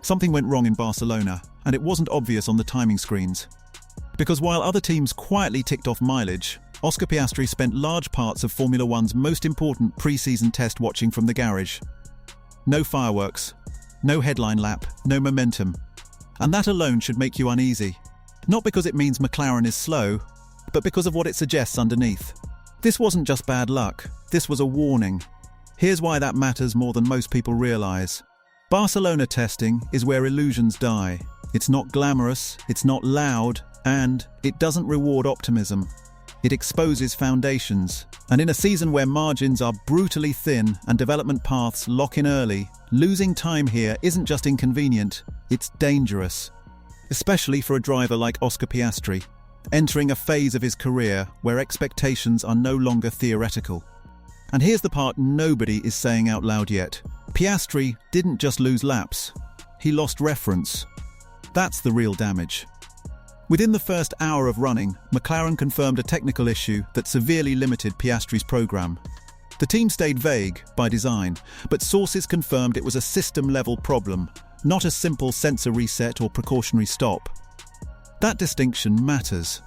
Something went wrong in Barcelona, and it wasn't obvious on the timing screens. Because while other teams quietly ticked off mileage, Oscar Piastri spent large parts of Formula One's most important pre-season test watching from the garage. No fireworks, no headline lap, no momentum. And that alone should make you uneasy. Not because it means McLaren is slow, but because of what it suggests underneath. This wasn't just bad luck, this was a warning. Here's why that matters more than most people realize. Barcelona testing is where illusions die. It's not glamorous, it's not loud, and it doesn't reward optimism. It exposes foundations. And in a season where margins are brutally thin and development paths lock in early, losing time here isn't just inconvenient, it's dangerous. Especially for a driver like Oscar Piastri, entering a phase of his career where expectations are no longer theoretical. And here's the part nobody is saying out loud yet. Piastri didn't just lose laps, he lost reference. That's the real damage. Within the first hour of running, McLaren confirmed a technical issue that severely limited Piastri's program. The team stayed vague by design, but sources confirmed it was a system-level problem, not a simple sensor reset or precautionary stop. That distinction matters.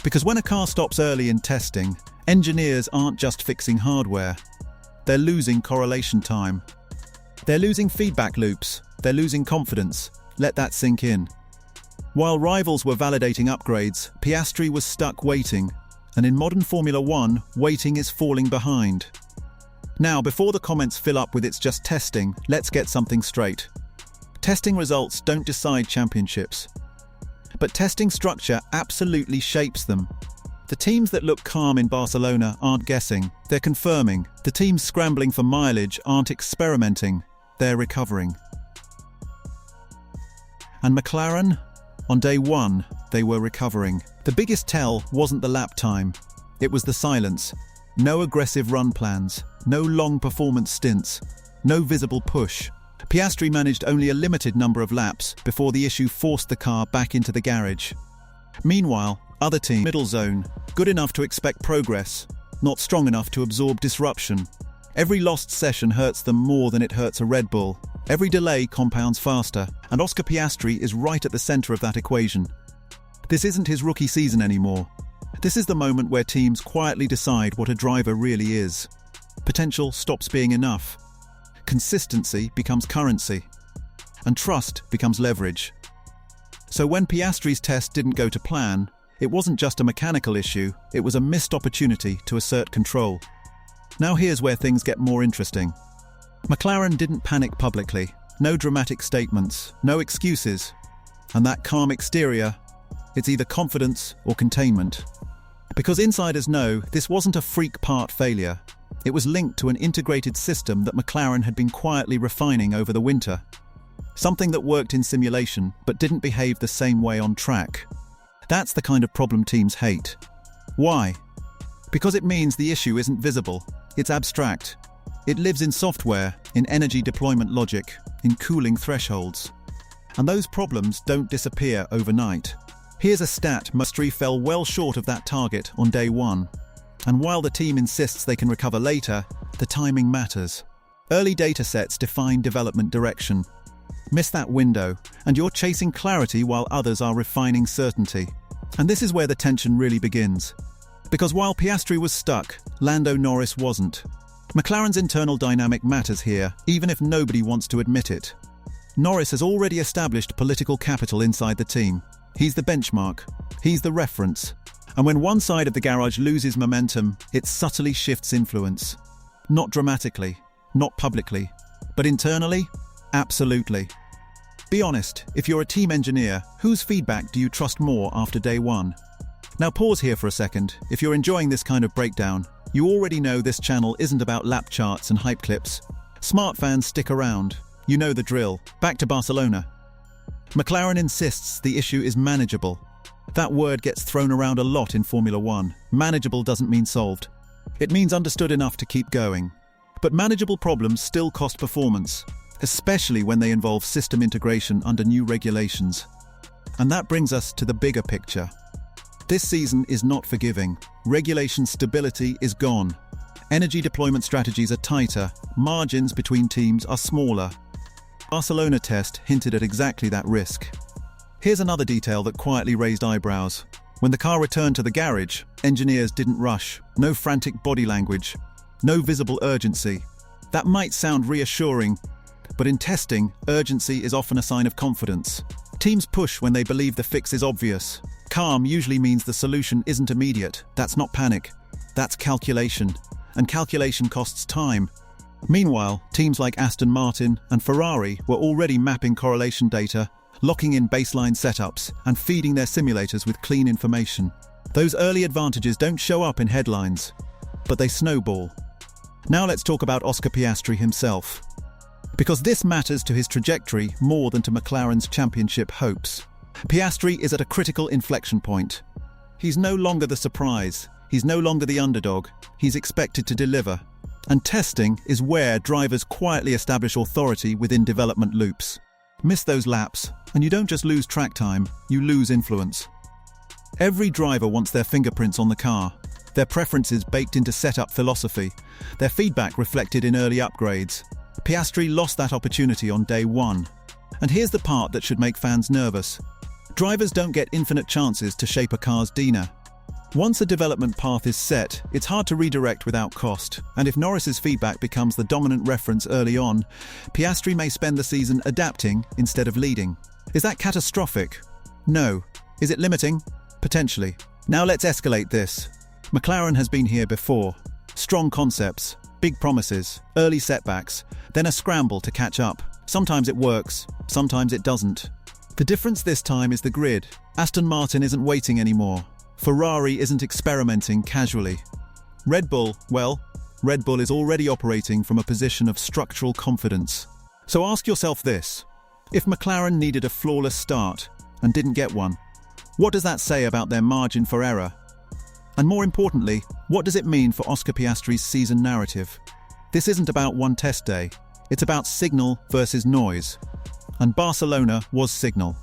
Because when a car stops early in testing, engineers aren't just fixing hardware. They're losing correlation time. They're losing feedback loops. They're losing confidence. Let that sink in. While rivals were validating upgrades, Piastri was stuck waiting. And in modern Formula One, waiting is falling behind. Now, before the comments fill up with "it's just testing," let's get something straight. Testing results don't decide championships. But testing structure absolutely shapes them. The teams that look calm in Barcelona aren't guessing, they're confirming. The teams scrambling for mileage aren't experimenting, they're recovering. And McLaren? On day one, they were recovering. The biggest tell wasn't the lap time, it was the silence. No aggressive run plans, no long performance stints, no visible push. Piastri managed only a limited number of laps before the issue forced the car back into the garage. Meanwhile, other teams, middle zone, good enough to expect progress, not strong enough to absorb disruption. Every lost session hurts them more than it hurts a Red Bull. Every delay compounds faster, and Oscar Piastri is right at the center of that equation. This isn't his rookie season anymore. This is the moment where teams quietly decide what a driver really is. Potential stops being enough. Consistency becomes currency. And trust becomes leverage. So when Piastri's test didn't go to plan, it wasn't just a mechanical issue, it was a missed opportunity to assert control. Now here's where things get more interesting. McLaren didn't panic publicly. No dramatic statements, no excuses. And that calm exterior, it's either confidence or containment. Because insiders know this wasn't a freak part failure. It was linked to an integrated system that McLaren had been quietly refining over the winter. Something that worked in simulation but didn't behave the same way on track. That's the kind of problem teams hate. Why? Because it means the issue isn't visible. It's abstract. It lives in software, in energy deployment logic, in cooling thresholds. And those problems don't disappear overnight. Here's a stat: Piastri fell well short of that target on day one. And while the team insists they can recover later, the timing matters. Early datasets define development direction. Miss that window, and you're chasing clarity while others are refining certainty. And this is where the tension really begins. Because while Piastri was stuck, Lando Norris wasn't. McLaren's internal dynamic matters here, even if nobody wants to admit it. Norris has already established political capital inside the team. He's the benchmark. He's the reference. And when one side of the garage loses momentum, it subtly shifts influence. Not dramatically, not publicly, but internally, absolutely. Be honest, if you're a team engineer, whose feedback do you trust more after day one? Now pause here for a second. If you're enjoying this kind of breakdown, you already know this channel isn't about lap charts and hype clips. Smart fans, stick around. You know the drill. Back to Barcelona. McLaren insists the issue is manageable. That word gets thrown around a lot in Formula One. Manageable doesn't mean solved. It means understood enough to keep going. But manageable problems still cost performance, especially when they involve system integration under new regulations. And that brings us to the bigger picture. This season is not forgiving. Regulation stability is gone. Energy deployment strategies are tighter. Margins between teams are smaller. Barcelona test hinted at exactly that risk. Here's another detail that quietly raised eyebrows. When the car returned to the garage, engineers didn't rush. No frantic body language. No visible urgency. That might sound reassuring, but in testing, urgency is often a sign of confidence. Teams push when they believe the fix is obvious. Calm usually means the solution isn't immediate. That's not panic. That's calculation. And calculation costs time. Meanwhile, teams like Aston Martin and Ferrari were already mapping correlation data, locking in baseline setups, and feeding their simulators with clean information. Those early advantages don't show up in headlines, but they snowball. Now let's talk about Oscar Piastri himself, because this matters to his trajectory more than to McLaren's championship hopes. Piastri is at a critical inflection point. He's no longer the surprise. He's no longer the underdog. He's expected to deliver. And testing is where drivers quietly establish authority within development loops. Miss those laps, and you don't just lose track time, you lose influence. Every driver wants their fingerprints on the car, their preferences baked into setup philosophy, their feedback reflected in early upgrades. Piastri lost that opportunity on day one. And here's the part that should make fans nervous. Drivers don't get infinite chances to shape a car's DNA. Once a development path is set, it's hard to redirect without cost, and if Norris's feedback becomes the dominant reference early on, Piastri may spend the season adapting instead of leading. Is that catastrophic? No. Is it limiting? Potentially. Now let's escalate this. McLaren has been here before. Strong concepts, big promises, early setbacks, then a scramble to catch up. Sometimes it works, sometimes it doesn't. The difference this time is the grid. Aston Martin isn't waiting anymore. Ferrari isn't experimenting casually. Red Bull is already operating from a position of structural confidence. So ask yourself this. If McLaren needed a flawless start and didn't get one, what does that say about their margin for error? And more importantly, what does it mean for Oscar Piastri's season narrative? This isn't about one test day. It's about signal versus noise. And Barcelona was signal.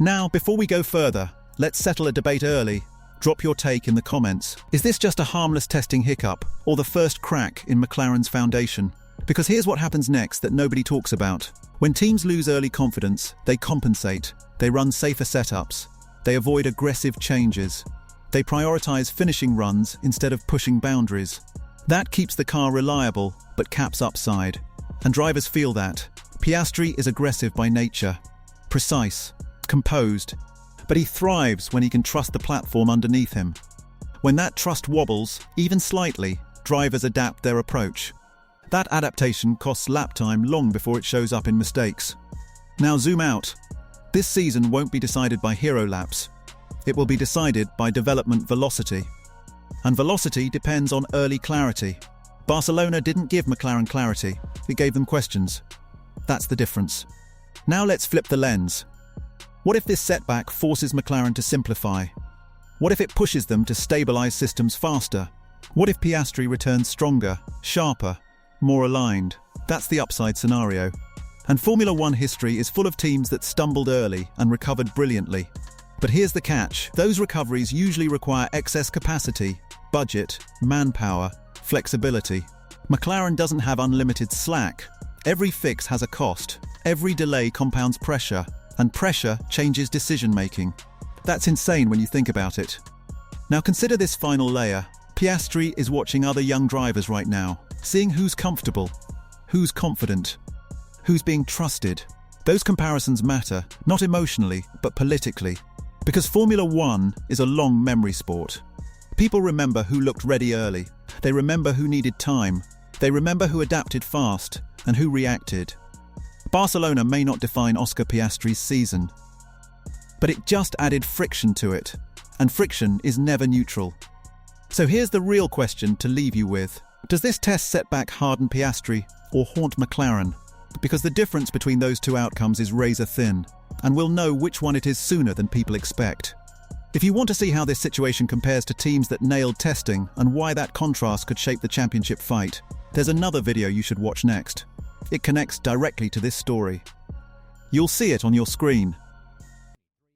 Now, before we go further, let's settle a debate early. Drop your take in the comments. Is this just a harmless testing hiccup, or the first crack in McLaren's foundation? Because here's what happens next that nobody talks about. When teams lose early confidence, they compensate. They run safer setups. They avoid aggressive changes. They prioritize finishing runs instead of pushing boundaries. That keeps the car reliable, but caps upside. And drivers feel that. Piastri is aggressive by nature. Precise. Composed. But he thrives when he can trust the platform underneath him. When that trust wobbles, even slightly, drivers adapt their approach. That adaptation costs lap time long before it shows up in mistakes. Now zoom out. This season won't be decided by hero laps. It will be decided by development velocity. And velocity depends on early clarity. Barcelona didn't give McLaren clarity. It gave them questions. That's the difference. Now let's flip the lens. What if this setback forces McLaren to simplify? What if it pushes them to stabilize systems faster? What if Piastri returns stronger, sharper, more aligned? That's the upside scenario. And Formula One history is full of teams that stumbled early and recovered brilliantly. But here's the catch. Those recoveries usually require excess capacity, budget, manpower, flexibility. McLaren doesn't have unlimited slack. Every fix has a cost. Every delay compounds pressure. And pressure changes decision-making. That's insane when you think about it. Now consider this final layer. Piastri is watching other young drivers right now, seeing who's comfortable, who's confident, who's being trusted. Those comparisons matter, not emotionally, but politically. Because Formula One is a long memory sport. People remember who looked ready early. They remember who needed time. They remember who adapted fast and who reacted. Barcelona may not define Oscar Piastri's season, but it just added friction to it, and friction is never neutral. So here's the real question to leave you with. Does this test setback harden Piastri or haunt McLaren? Because the difference between those two outcomes is razor thin, and we'll know which one it is sooner than people expect. If you want to see how this situation compares to teams that nailed testing and why that contrast could shape the championship fight, there's another video you should watch next. It connects directly to this story. You'll see it on your screen.